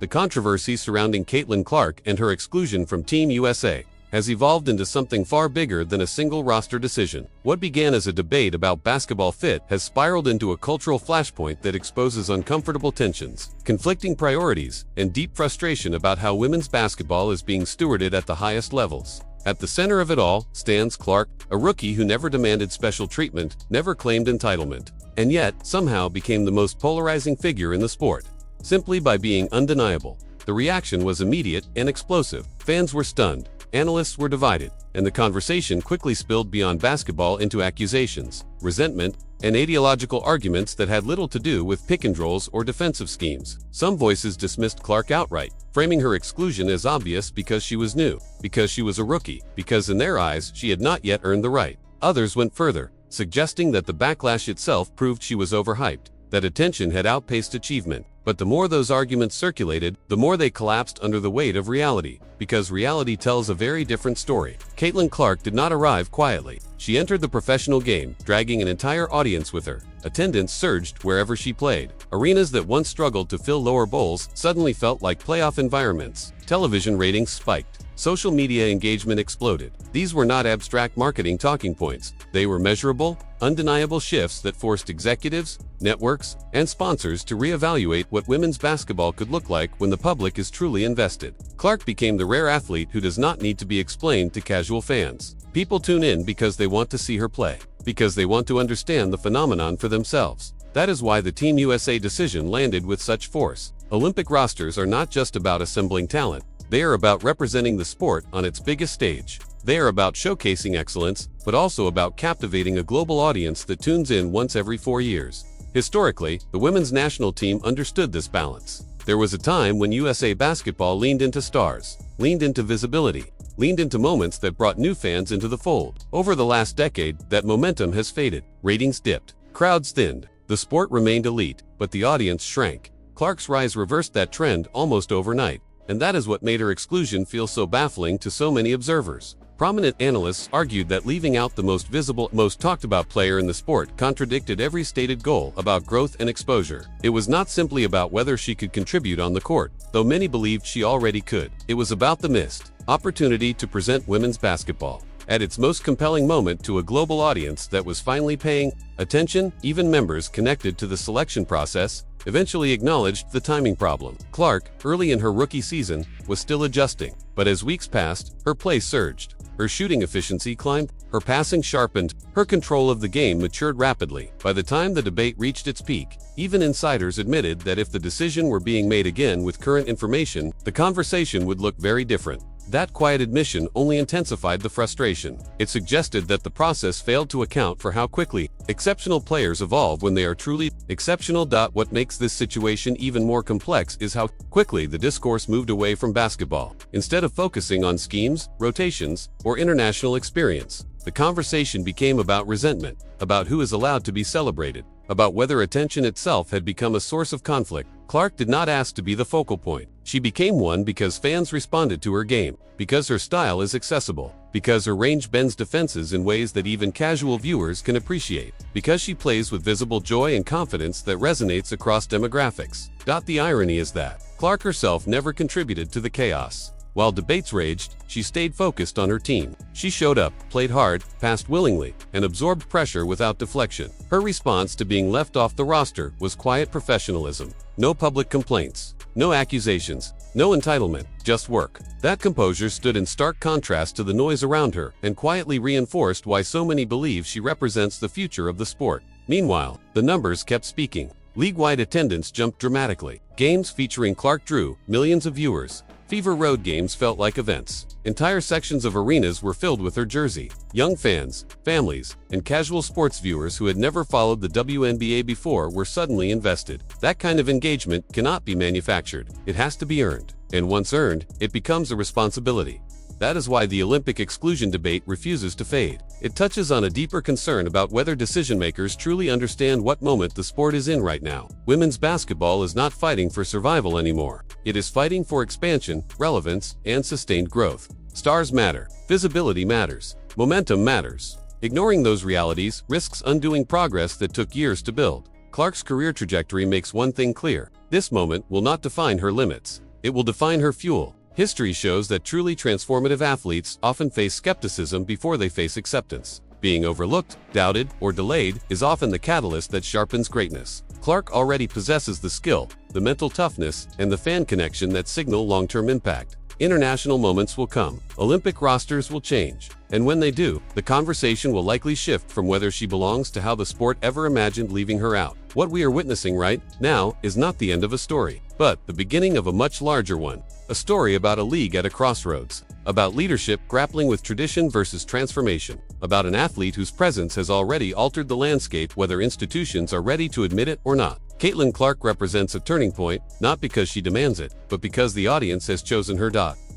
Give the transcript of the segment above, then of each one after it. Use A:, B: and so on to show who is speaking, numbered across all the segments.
A: the controversy surrounding Caitlin Clark and her exclusion from Team USA has evolved into something far bigger than a single roster decision. What began as a debate about basketball fit has spiraled into a cultural flashpoint that exposes uncomfortable tensions, conflicting priorities, and deep frustration about how women's basketball is being stewarded at the highest levels. At the center of it all stands Clark, a rookie who never demanded special treatment, never claimed entitlement, and yet somehow became the most polarizing figure in the sport, simply by being undeniable. The reaction was immediate and explosive. Fans were stunned, analysts were divided, and the conversation quickly spilled beyond basketball into accusations, resentment, and ideological arguments that had little to do with pick-and-rolls or defensive schemes. Some voices dismissed Clark outright, framing her exclusion as obvious because she was new, because she was a rookie, because in their eyes she had not yet earned the right. Others went further, suggesting that the backlash itself proved she was overhyped, that attention had outpaced achievement. But the more those arguments circulated, the more they collapsed under the weight of reality, because reality tells a very different story. Caitlin Clark did not arrive quietly. She entered the professional game, dragging an entire audience with her. Attendance surged wherever she played. Arenas that once struggled to fill lower bowls suddenly felt like playoff environments. Television ratings spiked. Social media engagement exploded. These were not abstract marketing talking points. They were measurable, undeniable shifts that forced executives, networks, and sponsors to reevaluate what women's basketball could look like when the public is truly invested. Clark became the rare athlete who does not need to be explained to casual fans. People tune in because they want to see her play, because they want to understand the phenomenon for themselves. That is why the Team USA decision landed with such force. Olympic rosters are not just about assembling talent. They are about representing the sport on its biggest stage. They are about showcasing excellence, but also about captivating a global audience that tunes in once every 4 years. Historically, the women's national team understood this balance. There was a time when USA basketball leaned into stars, leaned into visibility, leaned into moments that brought new fans into the fold. Over the last decade, that momentum has faded. Ratings dipped, crowds thinned. The sport remained elite, but the audience shrank. Clark's rise reversed that trend almost overnight. And that is what made her exclusion feel so baffling to so many observers. Prominent analysts argued that leaving out the most visible, most talked about player in the sport contradicted every stated goal about growth and exposure. It was not simply about whether she could contribute on the court, though many believed she already could. It was about the missed opportunity to present women's basketball at its most compelling moment to a global audience that was finally paying attention. Even members connected to the selection process eventually acknowledged the timing problem. Clark, early in her rookie season, was still adjusting, but as weeks passed, her play surged. Her shooting efficiency climbed, her passing sharpened, her control of the game matured rapidly. By the time the debate reached its peak, even insiders admitted that if the decision were being made again with current information, the conversation would look very different. That quiet admission only intensified the frustration. It suggested that the process failed to account for how quickly exceptional players evolve when they are truly exceptional. What makes this situation even more complex is how quickly the discourse moved away from basketball. Instead of focusing on schemes, rotations, or international experience, the conversation became about resentment, about who is allowed to be celebrated, about whether attention itself had become a source of conflict. Clark did not ask to be the focal point. She became one because fans responded to her game, because her style is accessible, because her range bends defenses in ways that even casual viewers can appreciate, because she plays with visible joy and confidence that resonates across demographics. The irony is that Clark herself never contributed to the chaos. While debates raged, she stayed focused on her team. She showed up, played hard, passed willingly, and absorbed pressure without deflection. Her response to being left off the roster was quiet professionalism. No public complaints, no accusations, no entitlement, just work. That composure stood in stark contrast to the noise around her and quietly reinforced why so many believe she represents the future of the sport. Meanwhile, the numbers kept speaking. League-wide attendance jumped dramatically. Games featuring Clark drew millions of viewers. Fever road games felt like events. Entire sections of arenas were filled with her jersey. Young fans, families, and casual sports viewers who had never followed the WNBA before were suddenly invested. That kind of engagement cannot be manufactured. It has to be earned. And once earned, it becomes a responsibility. That is why the Olympic exclusion debate refuses to fade. It touches on a deeper concern about whether decision-makers truly understand what moment the sport is in right now. Women's basketball is not fighting for survival anymore. It is fighting for expansion, relevance, and sustained growth. Stars matter. Visibility matters. Momentum matters. Ignoring those realities risks undoing progress that took years to build. Clark's career trajectory makes one thing clear. This moment will not define her limits. It will define her fuel. History shows that truly transformative athletes often face skepticism before they face acceptance. Being overlooked, doubted, or delayed is often the catalyst that sharpens greatness. Clark already possesses the skill, the mental toughness, and the fan connection that signal long-term impact. International moments will come. Olympic rosters will change. And when they do, the conversation will likely shift from whether she belongs to how the sport ever imagined leaving her out. What we are witnessing right now is not the end of a story, but the beginning of a much larger one. A story about a league at a crossroads. About leadership grappling with tradition versus transformation. About an athlete whose presence has already altered the landscape, whether institutions are ready to admit it or not. Caitlin Clark represents a turning point, not because she demands it, but because the audience has chosen her.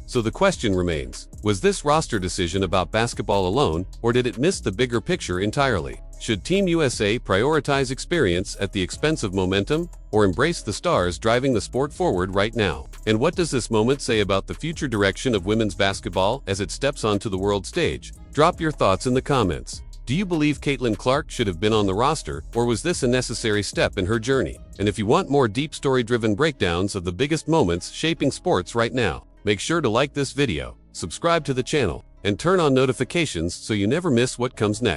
A: So the question remains, was this roster decision about basketball alone, or did it miss the bigger picture entirely? Should Team USA prioritize experience at the expense of momentum, or embrace the stars driving the sport forward right now? And what does this moment say about the future direction of women's basketball as it steps onto the world stage? Drop your thoughts in the comments. Do you believe Caitlin Clark should have been on the roster, or was this a necessary step in her journey? And if you want more deep story-driven breakdowns of the biggest moments shaping sports right now, make sure to like this video, subscribe to the channel, and turn on notifications so you never miss what comes next.